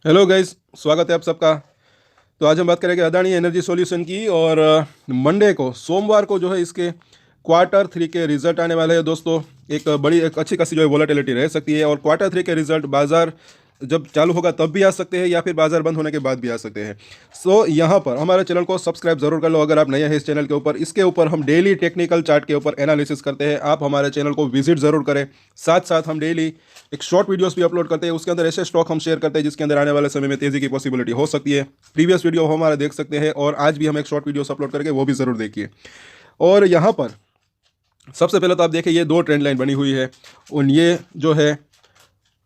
Hello guys, स्वागत है आप सबका। तो आज हम बात करेंगे अदानी एनर्जी सॉल्यूशन की। और मंडे को, सोमवार को जो है इसके क्वार्टर थ्री के रिजल्ट आने वाले हैं दोस्तों। एक अच्छी खासी जो है वोलेटिलिटी रह सकती है, और क्वार्टर थ्री के रिजल्ट बाजार जब चालू होगा तब भी आ सकते हैं, या फिर बाजार बंद होने के बाद भी आ सकते हैं। सो यहाँ पर हमारे चैनल को सब्सक्राइब जरूर कर लो अगर आप नए हैं इस चैनल के ऊपर। इसके ऊपर हम डेली टेक्निकल चार्ट के ऊपर एनालिसिस करते हैं, आप हमारे चैनल को विजिट जरूर करें। साथ साथ हम डेली एक शॉर्ट वीडियोस भी अपलोड करते हैं, उसके अंदर ऐसे स्टॉक हम शेयर करते हैं जिसके अंदर आने वाले समय में तेजी की पॉसिबिलिटी हो सकती है। प्रीवियस वीडियो हमारे देख सकते हैं, और आज भी हम एक शॉर्ट वीडियोस अपलोड करके वो भी जरूर देखिए। और यहाँ पर सबसे पहले तो आप देखिए, ये दो ट्रेंड लाइन बनी हुई है, और ये जो है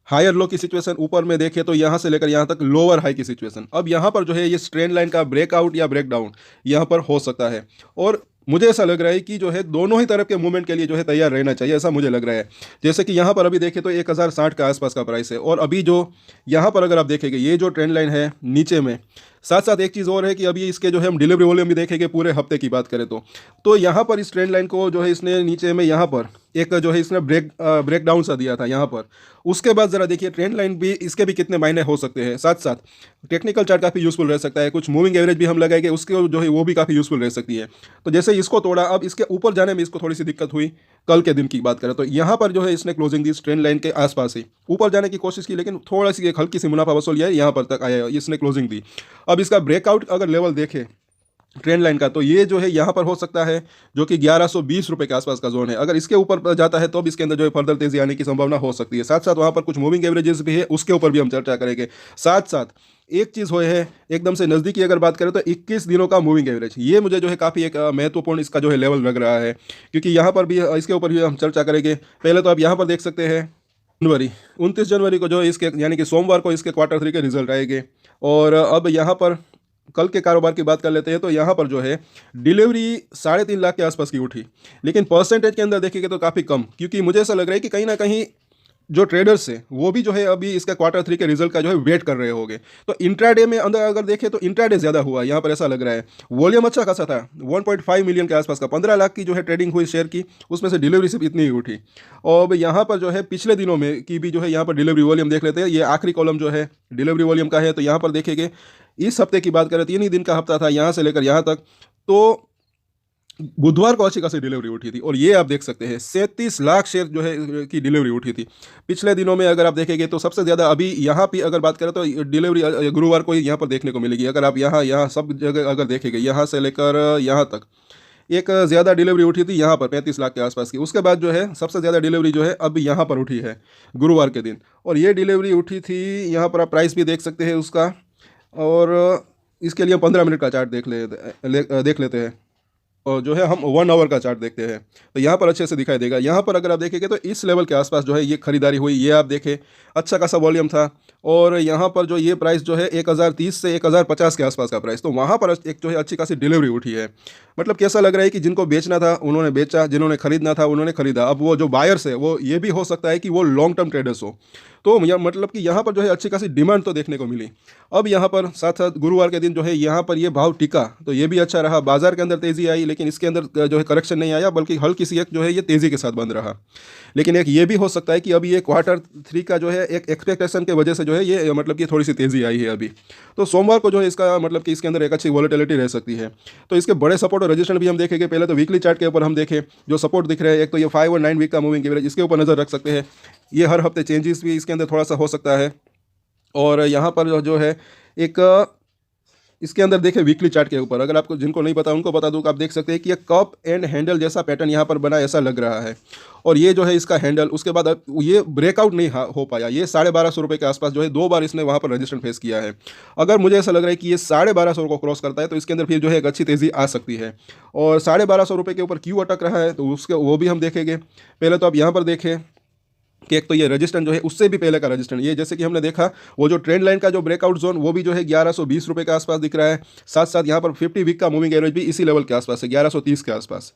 हायर लो की सिचुएशन ऊपर में देखें तो यहाँ से लेकर यहाँ तक लोअर हाई की सिचुएशन। अब यहाँ पर जो है ये ट्रेंड लाइन का ब्रेकआउट या ब्रेकडाउन यहाँ पर हो सकता है, और मुझे ऐसा लग रहा है कि जो है दोनों ही तरफ के मूवमेंट के लिए जो है तैयार रहना चाहिए, ऐसा मुझे लग रहा है। जैसे कि यहाँ पर अभी देखें तो 1060 के आसपास का प्राइस है, और अभी जो यहाँ पर अगर आप देखेंगे ये जो ट्रेंड लाइन है नीचे में, साथ साथ एक चीज़ और है कि अभी इसके जो है हम डिलीवरी वॉल्यूम भी देखेंगे पूरे हफ्ते की बात करें तो यहाँ पर इस ट्रेंड लाइन को जो है इसने नीचे में यहाँ पर एक जो है इसने ब्रेक डाउन सा दिया था यहाँ पर। उसके बाद ज़रा देखिए ट्रेंड लाइन भी, इसके भी कितने मायने हो सकते हैं। साथ साथ टेक्निकल चार्ट काफ़ी यूज़फुल रह सकता है, कुछ मूविंग एवरेज भी हम लगाएंगे, उसके जो है वो भी काफ़ी यूज़फुल रह सकती है। तो जैसे इसको तोड़ा, अब इसके ऊपर जाने में इसको थोड़ी सी दिक्कत हुई। कल के दिन की बात करें तो यहाँ पर जो है इसने क्लोजिंग दी ट्रेंड लाइन के आसपास ही, ऊपर जाने की कोशिश की लेकिन थोड़ा सी एक हल्की सी मुनाफा वसूल है, यहाँ पर तक आया, इसने क्लोजिंग दी। अब इसका ब्रेकआउट अगर लेवल देखें ट्रेंड लाइन का, तो ये जो है यहाँ पर हो सकता है, जो कि 1120 रुपये के आसपास का जोन है। अगर इसके ऊपर जाता है तो भी इसके अंदर जो है फर्दर तेजी आने की संभावना हो सकती है। साथ साथ वहाँ पर कुछ मूविंग एवरेजेस भी है, उसके ऊपर भी हम चर्चा करेंगे। साथ साथ एक चीज़ हो है, एकदम से नज़दीकी अगर बात करें तो 21 दिनों का मूविंग एवरेज, ये मुझे जो है काफ़ी एक महत्वपूर्ण इसका जो है लेवल लग रहा है, क्योंकि यहाँ पर भी इसके ऊपर भी हम चर्चा करेंगे। पहले तो आप यहाँ पर देख सकते हैं जनवरी 29 जनवरी को जो है इसके यानी कि सोमवार को इसके क्वार्टर थ्री के रिजल्ट आएंगे। और अब यहाँ पर कल के कारोबार की बात कर लेते हैं, तो यहाँ पर जो है डिलीवरी 3.5 लाख के आसपास की उठी, लेकिन परसेंटेज के अंदर देखेंगे तो काफ़ी कम, क्योंकि मुझे ऐसा लग रहा है कि कहीं ना कहीं जो ट्रेडर्स है वो भी जो है अभी इसका क्वार्टर थ्री के रिजल्ट का जो है वेट कर रहे होंगे। तो इंट्राडे में अंदर अगर देखें तो इंट्राडे ज़्यादा हुआ यहाँ पर, ऐसा लग रहा है। वॉल्यूम अच्छा खासा था, 1.5 मिलियन के आसपास का, 15 लाख की जो है ट्रेडिंग हुई शेयर की, उसमें से डिलीवरी सिर्फ इतनी ही उठी। और अब यहाँ पर जो है पिछले दिनों में की भी जो है यहाँ पर डिलीवरी वॉल्यूम देख लेते हैं। ये आखिरी कॉलम जो है डिलीवरी वॉल्यूम का है, तो यहाँ पर देखेंगे इस हफ्ते की बात करें, 3 ही दिन का हफ्ता था यहाँ से लेकर यहाँ तक, तो बुधवार को अच्छी खासी डिलीवरी उठी थी। और ये आप देख सकते हैं 37 लाख शेयर जो है की डिलीवरी उठी थी पिछले दिनों में। अगर आप देखेंगे तो सबसे ज़्यादा अभी यहाँ पे अगर बात करें तो डिलीवरी गुरुवार को ही यहाँ पर देखने को मिलेगी। अगर आप यहाँ यहाँ सब जगह अगर देखेंगे, यहाँ से लेकर यहाँ तक एक ज़्यादा डिलीवरी उठी थी यहाँ पर 35 लाख के आसपास की। उसके बाद जो है सबसे ज़्यादा डिलीवरी जो है अब यहाँ पर उठी है गुरुवार के दिन, और ये डिलीवरी उठी थी यहाँ पर। आप प्राइस भी देख सकते हैं उसका, और इसके लिए 15 मिनट का चार्ट देख लेते हैं, और जो है हम 1 आवर का चार्ट देखते हैं, तो यहाँ पर अच्छे से दिखाई देगा। यहाँ पर अगर आप देखेंगे तो इस लेवल के आसपास जो है ये खरीदारी हुई, ये आप देखें अच्छा खासा वॉल्यूम था। और यहाँ पर जो ये प्राइस जो है 1030 से 1050 के आसपास का प्राइस, तो वहाँ पर एक जो है अच्छी खासी डिलीवरी उठी है। मतलब कैसा लग रहा है कि जिनको बेचना था उन्होंने बेचा, जिन्होंने खरीदना था उन्होंने खरीदा। अब वो जो बायर्स है वो ये भी हो सकता है कि वो लॉन्ग टर्म ट्रेडर्स हो, तो मतलब कि यहाँ पर जो है अच्छी खासी डिमांड तो देखने को मिली। अब यहाँ पर साथ साथ गुरुवार के दिन जो है यहाँ पर ये भाव टिका, तो ये भी अच्छा रहा। बाजार के अंदर तेजी आई, लेकिन इसके अंदर जो है करेक्शन नहीं आया, बल्कि हल्की सी एक जो है ये तेजी के साथ बंद रहा। लेकिन एक ये भी हो सकता है कि अभी ये क्वार्टर थ्री का जो है एक एक्सपेक्टेशन के वजह से जो है ये मतलब कि थोड़ी सी तेजी आई है अभी। तो सोमवार को जो है इसका मतलब कि इसके अंदर एक अच्छी वॉलेटिलिटी रह सकती है। तो इसके बड़े सपोर्ट और रजिस्टेंस भी हम देखेंगे। पहले तो वीकली चार्ट के ऊपर हम देखें, जो सपोर्ट दिख रहे हैं, एक तो ये 5 और 9 वीक का मूविंग एवरेज, इसके ऊपर नज़र रख सकते हैं। ये हर हफ्ते चेंजेस भी इसके अंदर थोड़ा सा हो सकता है। और यहाँ पर जो है एक इसके अंदर देखें वीकली चार्ट के ऊपर, अगर आपको जिनको नहीं पता उनको बता दूँ, आप देख सकते हैं कि ये कप एंड हैंडल जैसा पैटर्न यहाँ पर बना ऐसा लग रहा है। और ये जो है इसका हैंडल, उसके बाद अब ये ब्रेकआउट नहीं हो पाया। ये 1250 रुपये के आसपास जो है 2 बार इसने वहाँ पर रजिस्टेंस फेस किया है। अगर मुझे ऐसा लग रहा है कि ये 1250 को क्रॉस करता है तो इसके अंदर फिर जो है एक अच्छी तेज़ी आ सकती है। और 1250 रुपये के ऊपर क्यों अटक रहा है तो उसके वो भी हम देखेंगे। पहले तो आप यहाँ पर देखें कि एक तो ये रजिस्टेंस जो है उससे भी पहले का रजिस्टेंस, ये जैसे कि हमने देखा वो जो ट्रेंड लाइन का जो ब्रेकआउट जोन वो भी जो है 1120 रुपये के आसपास दिख रहा है। साथ साथ यहाँ पर 50 वीक का मूविंग एवरेज भी इसी लेवल के आसपास है, 1130 के आसपास।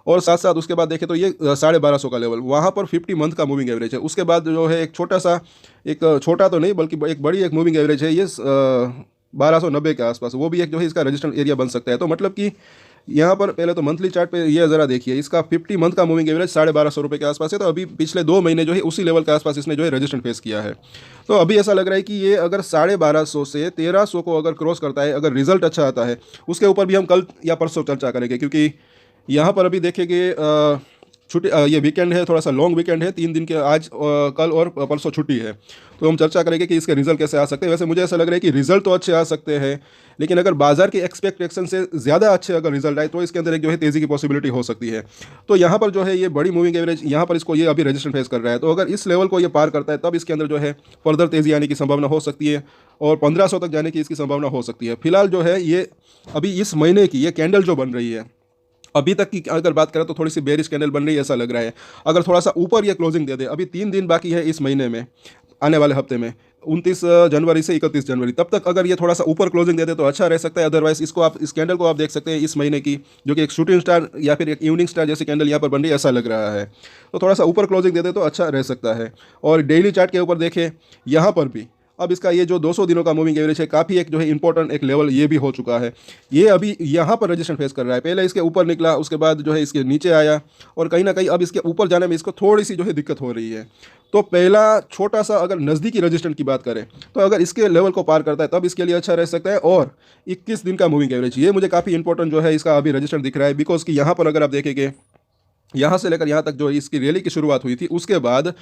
और साथ साथ उसके बाद देखें तो ये 1250 का लेवल, वहाँ पर 50 मंथ का मूविंग एवरेज है। उसके बाद जो है एक छोटा सा, एक छोटा तो नहीं बल्कि एक बड़ी एक मूविंग एवरेज है, ये 1290 के आसपास, वो भी एक जो है इसका रजिस्टेंस एरिया बन सकता है। तो मतलब कि यहाँ पर पहले तो मंथली चार्ट पे ये ज़रा देखिए, इसका 50 मंथ का मूविंग एवरेज 1250 रुपये के आसपास है। तो अभी पिछले 2 महीने जो है उसी लेवल के आसपास इसने जो है रजिस्ट्रेशन फेस किया है। तो अभी ऐसा लग रहा है कि ये अगर 1250 से 1300 को अगर क्रॉस करता है, अगर रिजल्ट अच्छा आता है, उसके ऊपर भी हम कल या परसों चर्चा करेंगे, क्योंकि यहाँ पर अभी देखेंगे छुट्टी, ये वीकेंड है, थोड़ा सा लॉन्ग वीकेंड है, 3 दिन के, आज कल और परसों छुट्टी है। तो हम चर्चा करेंगे कि इसके रिजल्ट कैसे आ सकते हैं। वैसे मुझे ऐसा लग रहा है कि रिजल्ट तो अच्छे आ सकते हैं, लेकिन अगर बाजार की एक्सपेक्टेशन से ज़्यादा अच्छे अगर रिजल्ट आए तो इसके अंदर एक जो है तेज़ी की पॉसिबिलिटी हो सकती है। तो यहाँ पर जो है ये बड़ी मूविंग एवरेज, यहाँ पर इसको ये अभी रजिस्ट्रेशन फेस कर रहा है। तो अगर इस लेवल को ये पार करता है तब इसके अंदर जो है फर्दर तेज़ी आने की संभावना हो सकती है और 1500 तक जाने की इसकी संभावना हो सकती है। फिलहाल जो है ये अभी इस महीने की ये कैंडल जो बन रही है, अभी तक की अगर बात करें तो थोड़ी सी बेरिश कैंडल बन रही है ऐसा लग रहा है। अगर थोड़ा सा ऊपर ये क्लोजिंग दे दे, अभी 3 दिन बाकी है इस महीने में, आने वाले हफ्ते में 29 जनवरी से 31 जनवरी, तब तक अगर ये थोड़ा सा ऊपर क्लोजिंग दे दे तो अच्छा रह सकता है। अदरवाइज इसको आप, इस कैंडल को आप देख सकते हैं इस महीने की, जो कि एक शूटिंग स्टार या फिर एक इवनिंग स्टार जैसी कैंडल यहाँ पर बन रही है ऐसा लग रहा है। तो थोड़ा सा ऊपर क्लोजिंग दे दे तो अच्छा रह सकता है। और डेली चार्ट के ऊपर देखें, यहाँ पर भी अब इसका ये जो 200 दिनों का मूविंग एवरेज है, काफ़ी एक जो है इंपॉर्टेंट एक लेवल ये भी हो चुका है। ये अभी यहाँ पर रजिस्ट्रेशन फेस कर रहा है, पहले इसके ऊपर निकला, उसके बाद जो है इसके नीचे आया, और कहीं ना कहीं अब इसके ऊपर जाने में इसको थोड़ी सी जो है दिक्कत हो रही है। तो पहला छोटा सा अगर नज़दीकी रजिस्ट्रेशन की बात करें तो अगर इसके लेवल को पार करता है तब इसके लिए अच्छा रह सकता है। और 21 दिन का मूविंग एवरेज, ये मुझे काफ़ी इंपॉर्टेंट जो है इसका अभी रजिस्ट्रेशन दिख रहा है, बिकॉज कि यहाँ पर अगर आप देखेंगे, यहाँ से लेकर यहाँ तक जो इसकी रैली की शुरुआत हुई थी, उसके बाद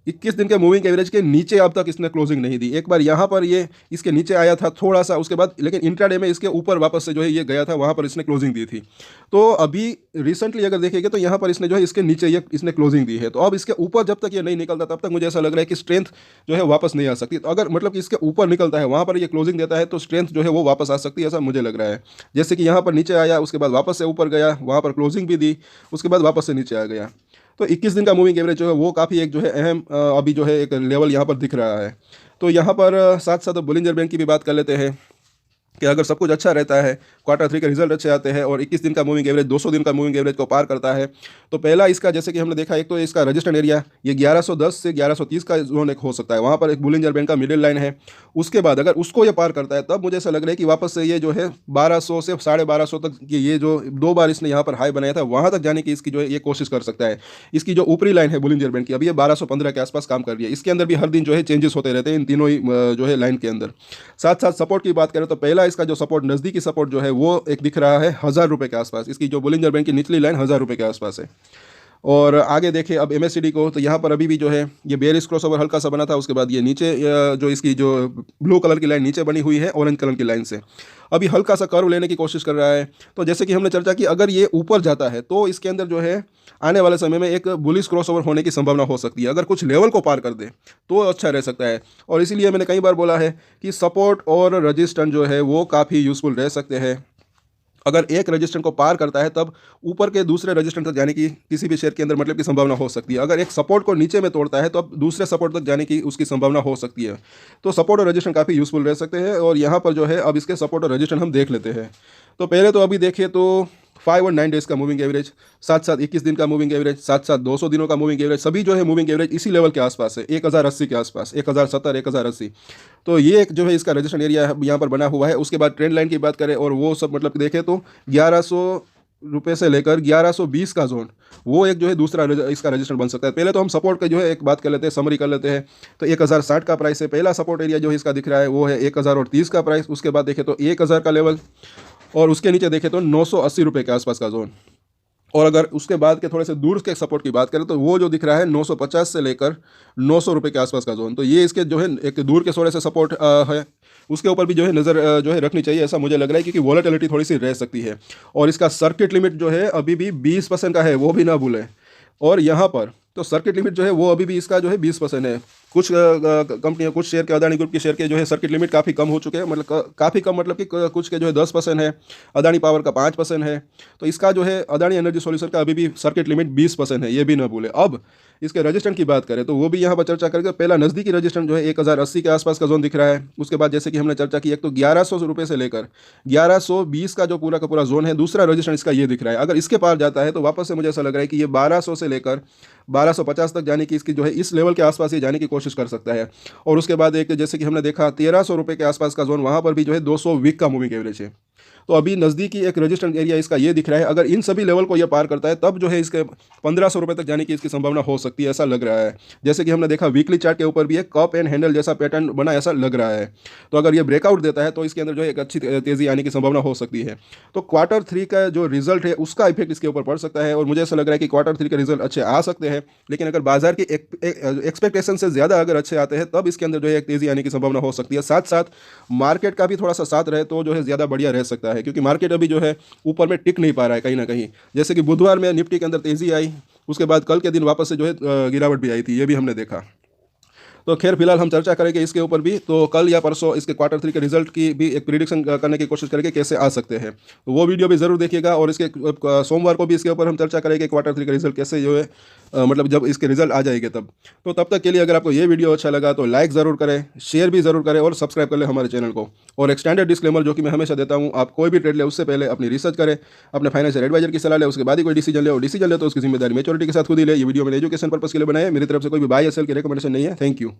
21 दिन के मूविंग एवरेज के नीचे अब तक इसने क्लोजिंग नहीं दी। एक बार यहाँ पर ये इसके नीचे आया था थोड़ा सा, उसके बाद लेकिन इंट्राडे में इसके ऊपर वापस से जो है ये गया था, वहाँ पर इसने क्लोजिंग दी थी। तो अभी रिसेंटली अगर देखेंगे तो यहाँ पर इसने जो है इसके नीचे ये इसने क्लोजिंग दी है। तो अब इसके ऊपर जब तक ये नहीं निकलता तब तक मुझे ऐसा लग रहा है कि स्ट्रेंथ जो है वापस नहीं आ सकती। तो अगर मतलब कि इसके ऊपर निकलता है, वहाँ पर ये क्लोजिंग देता है, तो स्ट्रेंथ जो है वो वापस आ सकती है, ऐसा मुझे लग रहा है। जैसे कि यहाँ पर नीचे आया, उसके बाद वापस से ऊपर गया, वहाँ पर क्लोजिंग भी दी, उसके बाद वापस से नीचे आ गया। तो 21 दिन का मूविंग एवरेज जो है वो काफ़ी एक जो है अहम अभी जो है एक लेवल यहाँ पर दिख रहा है। तो यहाँ पर साथ साथ बोलिंजर बैंक की भी बात कर लेते हैं कि अगर सब कुछ अच्छा रहता है, क्वार्टर 3 के रिजल्ट अच्छे आते हैं और 21 दिन का मूविंग एवरेज 200 दिन का मूविंग एवरेज को पार करता है, तो पहला इसका जैसे कि हमने देखा, एक तो इसका रजिस्टर्ड एरिया ये 1110 से 1130 का जोन एक हो सकता है, वहाँ पर एक बोलिंजर बैंक का मिडिल लाइन है। उसके बाद अगर उसको ये पार करता है तब मुझे ऐसा लग रहा है कि वापस से ये जो है 1200 से 1250 तक की, ये जो 2 बार इसने यहाँ पर हाई बनाया था, वहाँ तक जाने की इसकी जो है ये कोशिश कर सकता है। इसकी जो ऊपरी लाइन है बोलिंजर बैंक की, अभी ये 1215 के आसपास काम कर रही है। इसके अंदर भी हर दिन जो है चेंजेस होते रहते हैं इन तीनों ही जो है लाइन के अंदर। साथ साथ सपोर्ट की बात करें तो पहला इसका जो सपोर्ट, नज़दीकी सपोर्ट जो है वो एक दिख रहा है 1000 रुपये के आसपास। इसकी जो बोलिंजर बैंक की निचली लाइन 1000 रुपये के आसपास है। और आगे देखें अब MACD को, तो यहाँ पर अभी भी जो है ये बेयरिश क्रॉसओवर हल्का सा बना था, उसके बाद ये नीचे जो इसकी जो ब्लू कलर की लाइन नीचे बनी हुई है ऑरेंज कलर की लाइन से अभी हल्का सा कर्व लेने की कोशिश कर रहा है। तो जैसे कि हमने चर्चा की, अगर ये ऊपर जाता है तो इसके अंदर जो है आने वाले समय में एक बुलिश क्रॉसओवर होने की संभावना हो सकती है। अगर कुछ लेवल को पार कर दे तो अच्छा रह सकता है। और इसीलिए मैंने कई बार बोला है कि सपोर्ट और रजिस्टेंस जो है वो काफ़ी यूज़फुल रह सकते हैं। अगर एक रजिस्टेंस को पार करता है तब ऊपर के दूसरे रजिस्टेंस तक जाने की किसी भी शेयर के अंदर मतलब की संभावना हो सकती है। अगर एक सपोर्ट को नीचे में तोड़ता है तो अब दूसरे सपोर्ट तक जाने की उसकी संभावना हो सकती है। तो सपोर्ट और रजिस्टेंस काफ़ी यूज़फुल रह सकते हैं। और यहाँ पर जो है अब इसके सपोर्ट और रजिस्टेंस हम देख लेते हैं। तो पहले तो अभी देखिए तो 5 और 9 डेज़ का मूविंग एवरेज, साथ साथ 21 दिन का मूविंग एवरेज, साथ साथ 200 दिनों का मूविंग एवरेज, सभी जो है मूविंग एवरेज इसी लेवल के आसपास है, 1080 के आसपास, 1070, 1080। तो ये एक जो है इसका रजिस्ट्रेशन एरिया यहाँ पर बना हुआ है। उसके बाद ट्रेंड लाइन की बात करें और वो सब मतलब देखें तो 1100 रुपये से लेकर 1120 का जोन, वो एक जो है दूसरा इसका रजिस्टर बन सकता है। पहले तो हम सपोर्ट का जो है एक बात कर लेते हैं, समरी कर लेते हैं। तो 1060 का प्राइस है, पहला सपोर्ट एरिया जो है इसका दिख रहा है वो है 1030 का प्राइस। उसके बाद देखें तो 1000 का लेवल, और उसके नीचे देखें तो 980 रुपये के आसपास का जोन। और अगर उसके बाद के थोड़े से दूर के सपोर्ट की बात करें तो वो जो दिख रहा है 950 से लेकर 900 रुपये के आसपास का जोन। तो ये इसके जो है एक दूर के थोड़े से सपोर्ट है, उसके ऊपर भी जो है नज़र जो है रखनी चाहिए, ऐसा मुझे लग रहा है, क्योंकि वॉलेटिलिटी थोड़ी सी रह सकती है। और इसका सर्किट लिमिट जो है अभी भी 20% का है, वो भी ना भूलें। और यहाँ पर तो सर्किट लिमिट जो है वो अभी भी इसका जो है 20% है। कुछ कंपनियां, कुछ शेयर के, अदानी ग्रुप के शेयर के जो है सर्किट लिमिट काफ़ी कम हो चुके हैं, मतलब काफ़ी कम, मतलब कि कुछ के जो है 10% है, अदानी पावर का 5% है। तो इसका जो है अदानी एनर्जी सॉल्यूशन का अभी भी सर्किट लिमिट 20% है, ये भी ना भूले। अब इसके रजिस्टेंस की बात करें तो वो भी यहाँ पर चर्चा करेंगे। पहला नज़दीकी रजिस्टेंस जो है 1080 के आसपास का जोन दिख रहा है। उसके बाद जैसे कि हमने चर्चा की, एक तो 1100 रुपये से लेकर 1120 का जो पूरा का पूरा जोन है, दूसरा रजिस्टेंस इसका ये दिख रहा है। अगर इसके पार जाता है तो वापस से मुझे ऐसा लग रहा है कि ये 1200 से लेकर 1250 तक जाने की, इसकी जो है इस लेवल के आसपास ये जाने की कोशिश कर सकता है। और उसके बाद एक जैसे कि हमने देखा 1300 रुपये के आसपास का जोन, वहाँ पर भी जो है 200 वीक का मूविंग एवरेज है। तो अभी नज़दीकी एक रेजिस्टेंस एरिया इसका ये दिख रहा है। अगर इन सभी लेवल को ये पार करता है तब जो है इसके 1500 रुपये तक जाने की इसकी संभावना हो सकती है, ऐसा लग रहा है। जैसे कि हमने देखा वीकली चार्ट के ऊपर भी एक कप एंड हैंडल जैसा पैटर्न बना, ऐसा लग रहा है। तो अगर ये ब्रेकआउट देता है तो इसके अंदर जो है एक अच्छी तेज़ी आने की संभावना हो सकती है। तो क्वार्टर 3 का जो रिजल्ट है उसका इफेक्ट इसके ऊपर पड़ सकता है, और मुझे ऐसा लग रहा है कि क्वार्टर 3 के रिजल्ट अच्छे आ सकते हैं। लेकिन अगर बाजार की एक्सपेक्टेशन से ज़्यादा अगर अच्छे आते हैं तब इसके अंदर जो है एक तेज़ी आने की संभावना हो सकती है। साथ साथ मार्केट का भी थोड़ा सा साथ रहे तो जो है ज़्यादा बढ़िया रह सकता है, क्योंकि मार्केट अभी जो है ऊपर में टिक नहीं पा रहा है कहीं ना कहीं। जैसे कि बुधवार में निफ्टी के अंदर तेज़ी आई, उसके बाद कल के दिन वापस से जो है गिरावट भी आई थी, ये भी हमने देखा। तो खैर फिलहाल हम चर्चा करेंगे इसके ऊपर भी। तो कल या परसों इसके क्वार्टर 3 के रिजल्ट की भी एक प्रिडिक्शन करने की कोशिश करेंगे कैसे आ सकते हैं, तो वो वीडियो भी ज़रूर देखिएगा। और इसके सोमवार को भी इसके ऊपर हम चर्चा करेंगे क्वार्टर 3 का रिजल्ट कैसे जो है मतलब जब इसके रिजल्ट आ जाएंगे तब। तो तब तक के लिए अगर आपको ये वीडियो अच्छा लगा तो लाइक ज़रूर करें, शेयर भी ज़रूर करें और सब्सक्राइब कर लें हमारे चैनल को। और एक स्टैंडर्ड डिस्क्लेमर जो कि मैं हमेशा देता हूँ, आप कोई भी ट्रेड ले उससे पहले अपनी रिसर्च करें, अपने फाइनेंशियल एडवाइजर की सलाह ले, उसके बाद ही कोई डिसीजन ले। और डिसीजन ले तो उसकी जिम्मेदारी मैच्योरिटी के साथ खुद ही ले। ये वीडियो मैंने एजुकेशन पर्पस के लिए बनाया है, मेरी तरफ से कोई भी बाय या सेल की रिकमेंडेशन नहीं है। Thank you.